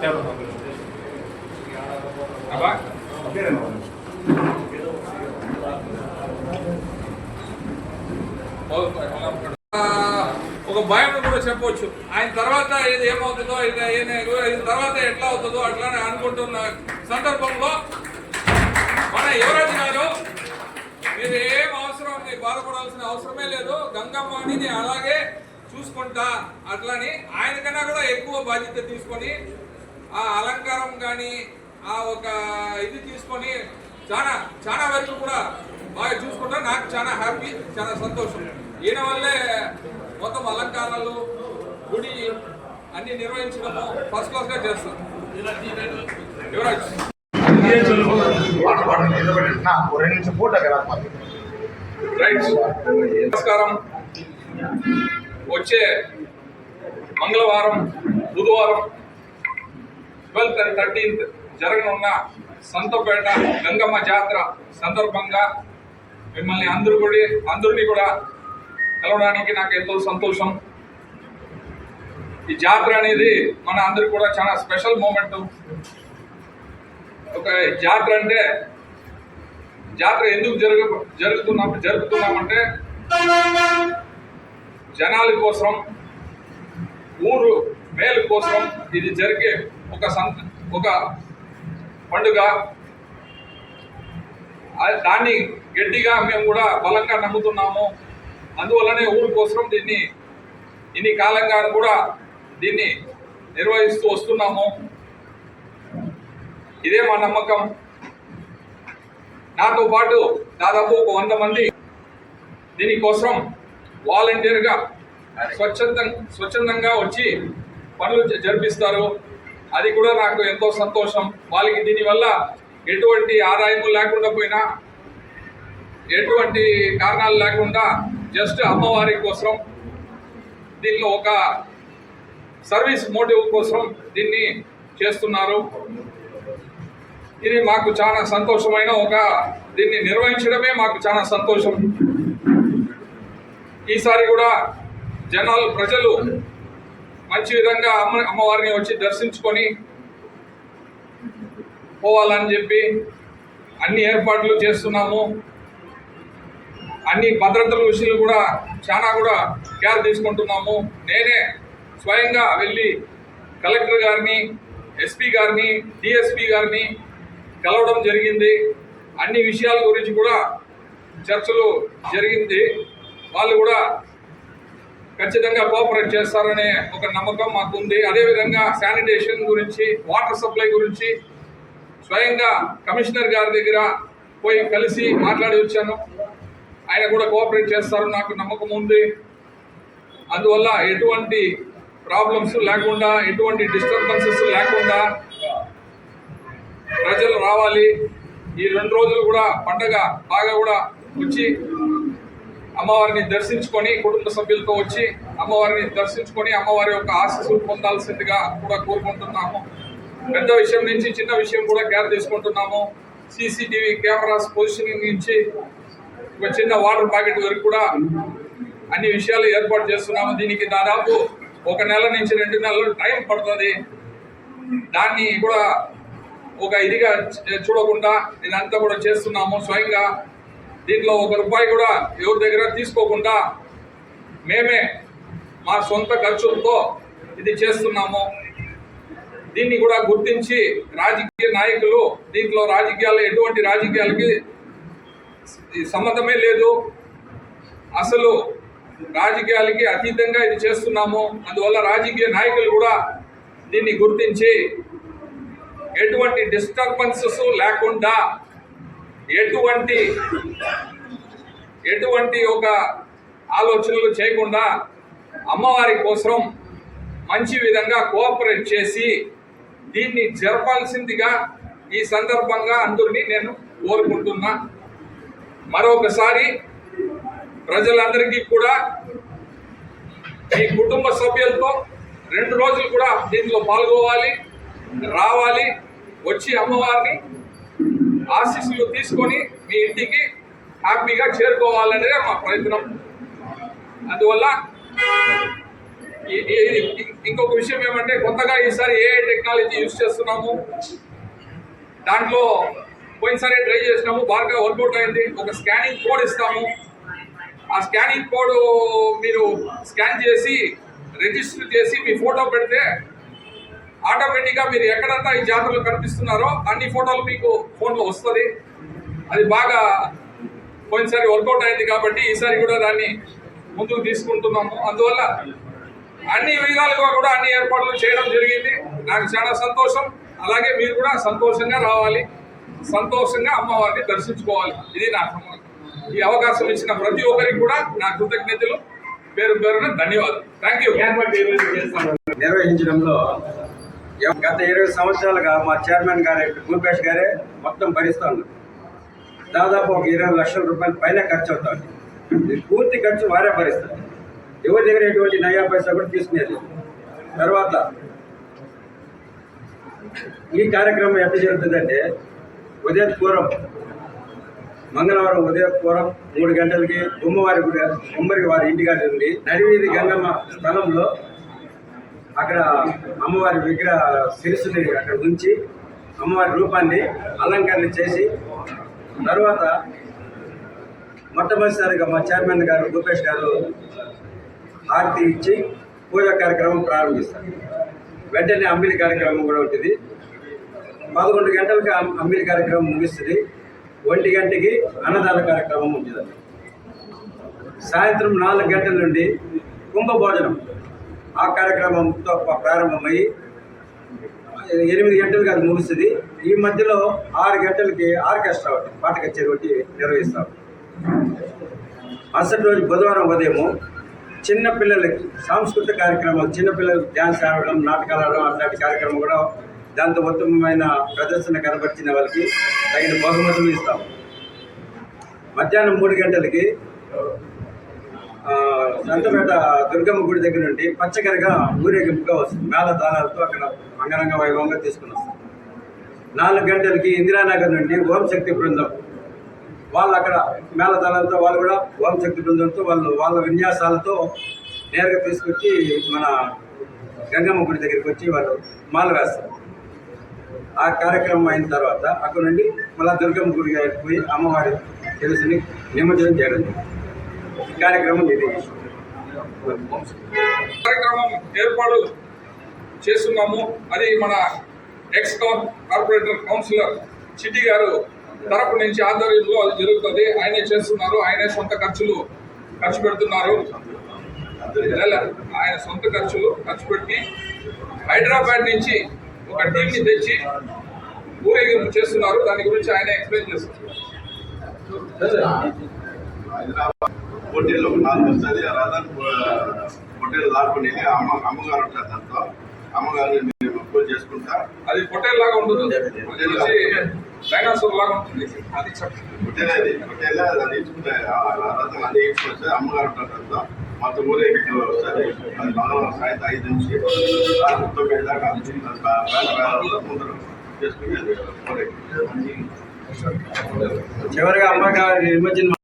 ఒక భయం కూడా చెప్పవచ్చు. ఆయన తర్వాత ఇది ఏమవుతుందో తర్వాత ఎట్లా అవుతుందో అట్లానే అనుకుంటున్న సందర్భంలో మన యువరాజు గారు మీరు ఏం అవసరం బాధపడాల్సిన అవసరమే లేదు, గంగమ్మని నేను అలాగే చూసుకుంటా అట్లని ఆయన కన్నా కూడా ఎక్కువ బాధ్యత తీసుకొని ఆ అలంకారం కానీ ఆ ఒక ఇది తీసుకొని చాలా చాలా వరకు కూడా బాగా చూసుకుంటా. నాకు చాలా హ్యాపీ, చాలా సంతోషం. ఈయన వల్లే మొత్తం అలంకారాలు గుడి అన్ని నిర్వహించడము ఫస్ట్ క్లాస్ గా చేస్తాం. యువరాజ్ నమస్కారం. వచ్చే మంగళవారం బుధవారం 12th and 13th జరగనున్న సంతపేట గంగమ్మ జాతర సందర్భంగా మిమ్మల్ని అందరినీ కూడా కలవడానికి నాకు ఎంతో సంతోషం. ఈ జాతర అనేది మన అందరికి కూడా చాలా స్పెషల్ మూమెంట్. ఒక జాతర అంటే జాతర ఎందుకు జరుపుతున్నామంటే జనాల కోసం, ఊరు మేలు కోసం ఇది జరిగే ఒక పండుగ. దాన్ని గట్టిగా మేము కూడా బలంగా నమ్ముతున్నాము. అందువల్లనే ఊరు కోసం ఇన్ని కాలంగా కూడా దీన్ని నిర్వహిస్తూ వస్తున్నాము. ఇదే మా నమ్మకం. నాతో పాటు దాదాపు 100 మంది దీనికోసం వాలంటీర్గా స్వచ్ఛందంగా వచ్చి పనులు జరిపిస్తారు. అది కూడా నాకు ఎంతో సంతోషం. వాళ్ళకి దీనివల్ల ఎటువంటి ఆదాయం లేకుండా పోయినా, ఎటువంటి కారణాలు లేకుండా జస్ట్ అమ్మవారి కోసం దీనిలో ఒక సర్వీస్ మోటివ్ కోసం దీన్ని చేస్తున్నారు. ఇది మాకు చాలా సంతోషమైన దీన్ని నిర్వహించడమే మాకు చాలా సంతోషం. ఈసారి కూడా ప్రజలు మంచి విధంగా అమ్మవారిని వచ్చి దర్శించుకొని పోవాలని చెప్పి అన్ని ఏర్పాట్లు చేస్తున్నాము. అన్ని భద్రతల విషయాలు కూడా చాలా కేర్ తీసుకుంటున్నాము. నేనే స్వయంగా వెళ్ళి కలెక్టర్ గారిని, ఎస్పీ గారిని, డిఎస్పీ గారిని కలవడం జరిగింది. అన్ని విషయాల గురించి కూడా చర్చలు జరిగింది. వాళ్ళు కూడా ఖచ్చితంగా కోఆపరేట్ చేస్తారనే ఒక నమ్మకం మాకుంది. అదేవిధంగా శానిటేషన్ గురించి, వాటర్ సప్లై గురించి స్వయంగా కమిషనర్ గారి దగ్గర పోయి కలిసి మాట్లాడి వచ్చాను. ఆయన కూడా కోఆపరేట్ చేస్తారు, నాకు నమ్మకం ఉంది. అందువల్ల ఎటువంటి ప్రాబ్లమ్స్ లేకుండా, ఎటువంటి డిస్టర్బెన్సెస్ లేకుండా ప్రజలు రావాలి. ఈ 2 రోజులు కూడా పండగ బాగా కూడా వచ్చి అమ్మవారిని దర్శించుకొని, కుటుంబ సభ్యులతో వచ్చి అమ్మవారిని దర్శించుకొని అమ్మవారి యొక్క ఆశీస్సులు పొందాల్సిందిగా కూడా కోరుకుంటున్నాము. పెద్ద విషయం నుంచి చిన్న విషయం కూడా కేర్ తీసుకుంటున్నాము. సీసీటీవీ కెమెరాస్ పొజిషనింగ్ నుంచి ఒక చిన్న వాటర్ ప్యాకెట్ వరకు కూడా అన్ని విషయాలు ఏర్పాటు చేస్తున్నాము. దీనికి దాదాపు 1 నెల నుంచి 2 నెలలు టైం పడుతుంది. దాన్ని కూడా ఒక ఇదిగా చూడకుండా ఇదంతా కూడా చేస్తున్నాము స్వయంగా. దీంట్లో 1 రూపాయి కూడా ఎవరి దగ్గర తీసుకోకుండా మేమే మా సొంత ఖర్చులతో ఇది చేస్తున్నాము. దీన్ని కూడా గుర్తించి రాజకీయ నాయకులు, దీంట్లో ఎటువంటి రాజకీయాలకి సంబంధమే లేదు, అసలు రాజకీయాలకి అతీతంగా ఇది చేస్తున్నాము. అందువల్ల రాజకీయ నాయకులు కూడా దీన్ని గుర్తించి ఎటువంటి డిస్టర్బెన్సెస్ లేకుండా, ఎటువంటి ఒక ఆలోచనలు చేయకుండా అమ్మవారి కోసం మంచి విధంగా కోఆపరేట్ చేసి దీన్ని జరపాల్సిందిగా ఈ సందర్భంగా అందరినీ నేను కోరుకుంటున్నా. మరొకసారి ప్రజలందరికీ కూడా మీ కుటుంబ సభ్యులతో 2 రోజులు కూడా దీంట్లో పాల్గొవాలి, రావాలి, వచ్చి అమ్మవారిని ఆశీస్సులు తీసుకొని మీ ఇంటికి హ్యాపీగా చేరుకోవాలనేదే మా ప్రయత్నం. అందువల్ల ఇంకొక విషయం ఏమంటే కొత్తగా ఈసారి ఏఐ టెక్నాలజీ యూజ్ చేస్తున్నాము. దాంట్లో పోయినసారి ట్రై చేసినాము, బాగా వర్కౌట్ అయింది. ఒక స్కానింగ్ కోడ్ ఇస్తాము. ఆ స్కానింగ్ కోడ్ మీరు స్కాన్ చేసి రిజిస్టర్ చేసి మీ ఫోటో పెడితే ఆటోమేటిక్గా మీరు ఎక్కడంతా ఈ జాతరలో కనిపిస్తున్నారో అన్ని ఫోటోలు మీకు ఫోన్లో వస్తుంది. అది బాగా పోయినసారి వర్కౌట్ అయింది కాబట్టి ఈసారి కూడా దాన్ని ముందుకు తీసుకుంటున్నాము. అందువల్ల అన్ని విధాలుగా కూడా అన్ని ఏర్పాట్లు చేయడం జరిగింది. నాకు చాలా సంతోషం. అలాగే మీరు కూడా సంతోషంగా రావాలి, సంతోషంగా అమ్మవారిని దర్శించుకోవాలి. ఇది నా ఈ అవకాశం ఇచ్చిన ప్రతి ఒక్కరికి కూడా నా కృతజ్ఞతలు, పేరు పేరున ధన్యవాదాలు. Thank you. నిర్వహించడంలో గత 20 సంవత్సరాలుగా మా చైర్మన్ గారు భూపేష్ గారే మొత్తం భరిస్తున్నారు. దాదాపు ఒక 20 లక్షల రూపాయల పైన ఖర్చు అవుతుంది. పూర్తి ఖర్చు వారే భరిస్తారు. ఎవరి దగ్గర ఎటువంటి నయా పైసా కూడా తీసుకునేది. తర్వాత ఈ కార్యక్రమం ఎట్లా జరుగుతుందంటే ఉదయం పూర్వం మంగళవారం ఉదయం పూర్వం 3 గంటలకి గుమ్మవారి గుడి గుమ్మరి వారి ఇంటికాడ నుండి నడివీధి గంగమ్మ స్థలంలో అక్కడ అమ్మవారి విగ్రహ శిరస్సుని అక్కడ ఉంచి అమ్మవారి రూపాన్ని అలంకరణ చేసి తర్వాత మొట్టమొదటిసారిగా మా చైర్మన్ గారు భూపేష్ గారు హారతి ఇచ్చి పూజా కార్యక్రమం ప్రారంభిస్తారు. వెంటనే అంబిలి కార్యక్రమం కూడా ఉంటుంది. 11 గంటలకు అంబిలి కార్యక్రమం ముగిస్తుంది. 1 గంటకి అన్నదాన కార్యక్రమం ఉంటుంది. సాయంత్రం 4 గంటల నుండి కుంభభోజనం ఆ కార్యక్రమంతో ప్రారంభమయ్యి 8 గంటలకు అది ముగుస్తుంది. ఈ మధ్యలో 6 గంటలకి ఆర్కెస్ట్రా ఒకటి పాట కచేరీ ఒకటి నిర్వహిస్తాం. మరుసటి రోజు బుధవారం ఉదయము చిన్నపిల్లలకి సాంస్కృతిక కార్యక్రమాలు, చిన్నపిల్లలకి డ్యాన్స్ ఆడడం, నాటకాలు ఆడడం అట్లాంటి కార్యక్రమం కూడా దాంతో ఉత్తమమైన ప్రదర్శన కనబర్చిన వాళ్ళకి తగిన బహుమతులు ఇస్తాం. మధ్యాహ్నం 3 గంటలకి సంతపేట దుర్గమ్మ గుడి దగ్గర నుండి పచ్చగరిగా ఊరేగింపుగా వస్తుంది. మేళతాళాలతో అక్కడ అంగరంగ వైభవంగా తీసుకుని వస్తాం. 4 గంటలకి ఇందిరానగర్ నుండి ఓం శక్తి బృందం వాళ్ళు అక్కడ మేళతాళాలతో వాళ్ళు కూడా ఓం శక్తి బృందంతో వాళ్ళ విన్యాసాలతో నేరుగా తీసుకొచ్చి మన గంగమ్మ గుడి దగ్గరికి వచ్చి వాళ్ళు మాల వేస్తారు. ఆ కార్యక్రమం అయిన తర్వాత అక్కడ నుండి మళ్ళీ దుర్గమ్మ గుడి దగ్గరికి పోయి అమ్మవారి తెలుసుని నిమజ్జనం చేయడం. ఈ కార్యక్రమం ఇది కార్యక్రమం ఏర్పాటు చేస్తున్నాము. అది మన ఎక్స్ కార్పొరేటర్ కౌన్సిలర్ చిట్టి గారు తరపు నుంచి ఆధ్వర్యంలో అది జరుగుతుంది. ఆయనే చేస్తున్నారు. ఆయనే సొంత ఖర్చు పెడుతున్నారు. ఆయన సొంత ఖర్చు పెట్టి హైదరాబాద్ నుంచి ఒక టీంని తెచ్చి ఊరేగింపు చేస్తున్నారు. దాని గురించి ఆయన ఎక్స్ప్లెయిన్ చేస్తున్నారు. పోటీల్లో 4 వస్తుంది. రాధాని పోటీలు లాక్కుని అమ్మగారు ఉంటారు. దాంట్లో అమ్మగారు పూజ చేసుకుంటా. అది పొటేల్ లాగా ఉంటుంది, డైనాసోర్ లాగా ఉంటుంది. అది పొట్టేలే అది ఇచ్చుకుంటాయి. రథం అది ఇచ్చుకొస్తే అమ్మగారు ఉంటారు. దాంట్లో మొత్తం ఊరేగింపు వస్తుంది. అది మంగళవారం సాయంత్రం 5 నుంచి 9 దాకా ముందర చేసుకుని చివరిగా అమ్మగారి నిమజ్జనం